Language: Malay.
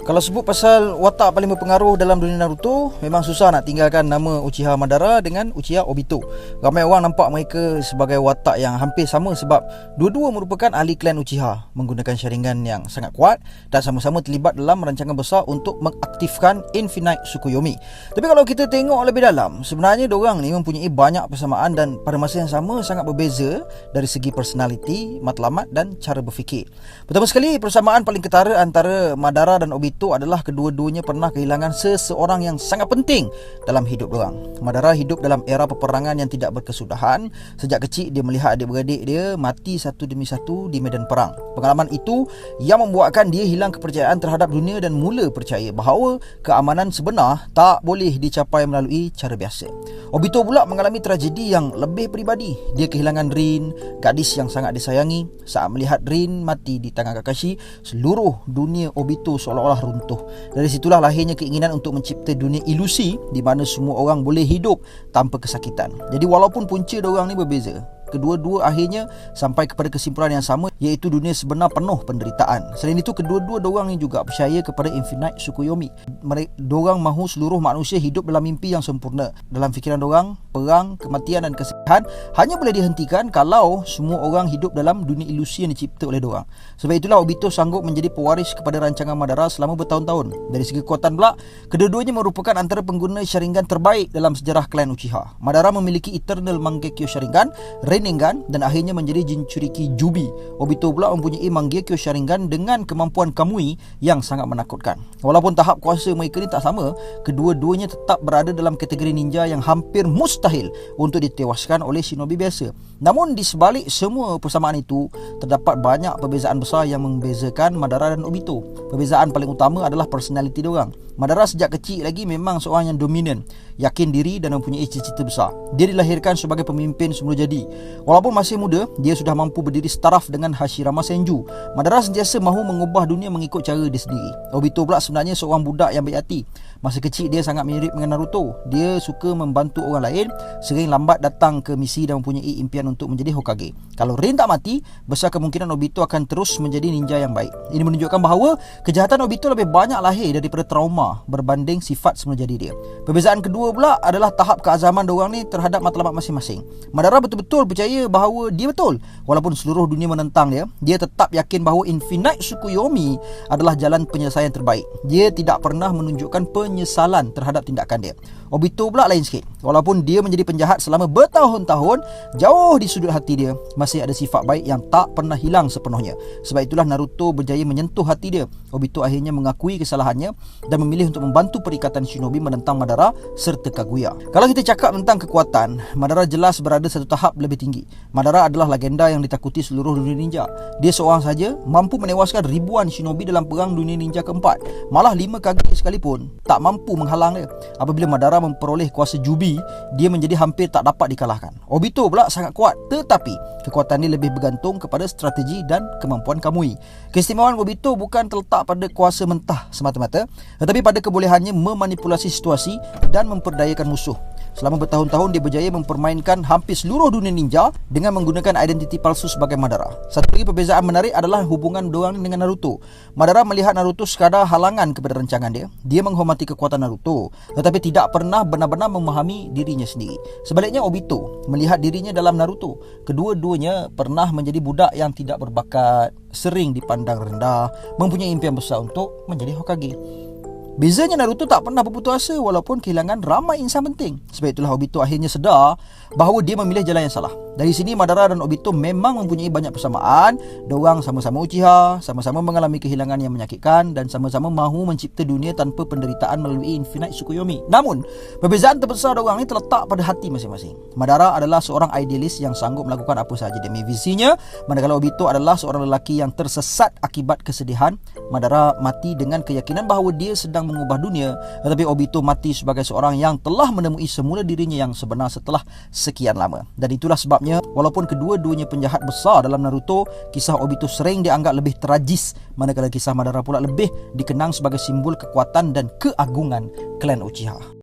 Kalau sebut pasal watak paling berpengaruh dalam dunia Naruto, memang susah nak tinggalkan nama Uchiha Madara dengan Uchiha Obito. Ramai orang nampak mereka sebagai watak yang hampir sama sebab dua-dua merupakan ahli klan Uchiha, menggunakan Sharingan yang sangat kuat dan sama-sama terlibat dalam rancangan besar untuk mengaktifkan Infinite Tsukuyomi. Tapi kalau kita tengok lebih dalam, sebenarnya diorang ni mempunyai banyak persamaan dan pada masa yang sama sangat berbeza dari segi personality, matlamat dan cara berfikir. Pertama sekali, persamaan paling ketara antara Madara dan Obito adalah kedua-duanya pernah kehilangan seseorang yang sangat penting dalam hidup diorang. Madara hidup dalam era peperangan yang tidak berkesudahan. Sejak kecil dia melihat adik-beradik dia mati satu demi satu di medan perang. Pengalaman itu yang membuatkan dia hilang kepercayaan terhadap dunia dan mula percaya bahawa keamanan sebenar tak boleh dicapai melalui cara biasa. Obito pula mengalami tragedi yang lebih peribadi. Dia kehilangan Rin, gadis yang sangat disayangi. Saat melihat Rin mati di tangan Kakashi, seluruh dunia Obito seolah-olah runtuh. Dari situlah lahirnya keinginan untuk mencipta dunia ilusi di mana semua orang boleh hidup tanpa kesakitan. Jadi walaupun punca diorang ni berbeza, kedua-dua akhirnya sampai kepada kesimpulan yang sama, iaitu dunia sebenar penuh penderitaan. Selain itu, kedua-dua diorang ni juga percaya kepada Infinite Tsukuyomi. Diorang mahu seluruh manusia hidup dalam mimpi yang sempurna. Dalam fikiran diorang, perang, kematian dan kesedihan hanya boleh dihentikan kalau semua orang hidup dalam dunia ilusi yang dicipta oleh diorang. Sebab itulah Obito sanggup menjadi pewaris kepada rancangan Madara selama bertahun-tahun. Dari segi kekuatan pula, kedua-duanya merupakan antara pengguna Sharingan terbaik dalam sejarah klan Uchiha. Madara memiliki Eternal Mangekyo Sharingan, Rinnegan dan akhirnya menjadi Jinchuriki Jubi. Obito pula mempunyai Mangekyo Sharingan dengan kemampuan Kamui yang sangat menakutkan. Walaupun tahap kuasa mereka ni tak sama, kedua-duanya tetap berada dalam kategori ninja yang hampir mustahil untuk ditewaskan oleh shinobi biasa. Namun di sebalik semua persamaan itu, terdapat banyak perbezaan besar yang membezakan Madara dan Obito. Perbezaan paling utama adalah personality diorang. Madara sejak kecil lagi memang seorang yang dominan, yakin diri dan mempunyai cita-cita besar. Dia dilahirkan sebagai pemimpin semula jadi. Walaupun masih muda, dia sudah mampu berdiri setaraf dengan Hashirama Senju. Madara sentiasa mahu mengubah dunia mengikut cara dia sendiri. Obito pula sebenarnya seorang budak yang baik hati. Masa kecil dia sangat mirip dengan Naruto. Dia suka membantu orang lain, sering lambat datang ke misi dan mempunyai impian untuk menjadi Hokage. Kalau Rin tak mati, besar kemungkinan Obito akan terus menjadi ninja yang baik. Ini menunjukkan bahawa kejahatan Obito lebih banyak lahir daripada trauma berbanding sifat semula jadi dia. Perbezaan kedua pula adalah tahap keazaman diorang ni terhadap matlamat masing-masing. Madara betul-betul percaya bahawa dia betul. Walaupun seluruh dunia menentang dia, dia tetap yakin bahawa Infinite Tsukuyomi adalah jalan penyelesaian terbaik. Dia tidak pernah menunjukkan penyesalan terhadap tindakan dia. Obito pula lain sikit. Walaupun dia menjadi penjahat selama bertahun-tahun, jauh di sudut hati dia masih ada sifat baik yang tak pernah hilang sepenuhnya. Sebab itulah Naruto berjaya menyentuh hati dia. Obito akhirnya mengakui kesalahannya dan memilih untuk membantu perikatan shinobi menentang Madara serta Kaguya. Kalau kita cakap tentang kekuatan, Madara jelas berada satu tahap lebih tinggi. Madara adalah legenda yang ditakuti seluruh dunia ninja. Dia seorang saja mampu menewaskan ribuan shinobi dalam perang dunia ninja keempat. Malah 5 Kage sekalipun tak mampu menghalang dia. Apabila Madara memperoleh kuasa Jubi, dia menjadi hampir tak dapat dikalahkan. Obito pula sangat kuat, tetapi kekuatan ini lebih bergantung kepada strategi dan kemampuan Kamui. Keistimewaan Obito bukan terletak pada kuasa mentah semata-mata, tetapi pada kebolehannya memanipulasi situasi dan memperdayakan musuh. Selama bertahun-tahun dia berjaya mempermainkan hampir seluruh dunia ninja dengan menggunakan identiti palsu sebagai Madara. Satu lagi perbezaan menarik adalah hubungan diorang dengan Naruto. Madara melihat Naruto sekadar halangan kepada rancangan dia. Dia menghormati kekuatan Naruto, tetapi tidak pernah benar-benar memahami dirinya sendiri. Sebaliknya Obito melihat dirinya dalam Naruto. Kedua-duanya pernah menjadi budak yang tidak berbakat, sering dipandang rendah, mempunyai impian besar untuk menjadi Hokage. Bezanya Naruto tak pernah berputus asa walaupun kehilangan ramai insan penting. Sebab itulah Obito akhirnya sedar bahawa dia memilih jalan yang salah. Dari sini Madara dan Obito memang mempunyai banyak persamaan. Diorang sama-sama Uchiha, sama-sama mengalami kehilangan yang menyakitkan dan sama-sama mahu mencipta dunia tanpa penderitaan melalui Infinite Tsukuyomi. Namun, perbezaan terbesar diorang ini terletak pada hati masing-masing. Madara adalah seorang idealis yang sanggup melakukan apa sahaja demi visinya, manakala Obito adalah seorang lelaki yang tersesat akibat kesedihan. Madara mati dengan keyakinan bahawa dia sedang mengubah dunia, tetapi Obito mati sebagai seorang yang telah menemui semula dirinya yang sebenar setelah sekian lama. Dan itulah sebabnya walaupun kedua-duanya penjahat besar dalam Naruto, kisah Obito sering dianggap lebih tragis, manakala kisah Madara pula lebih dikenang sebagai simbol kekuatan dan keagungan klan Uchiha.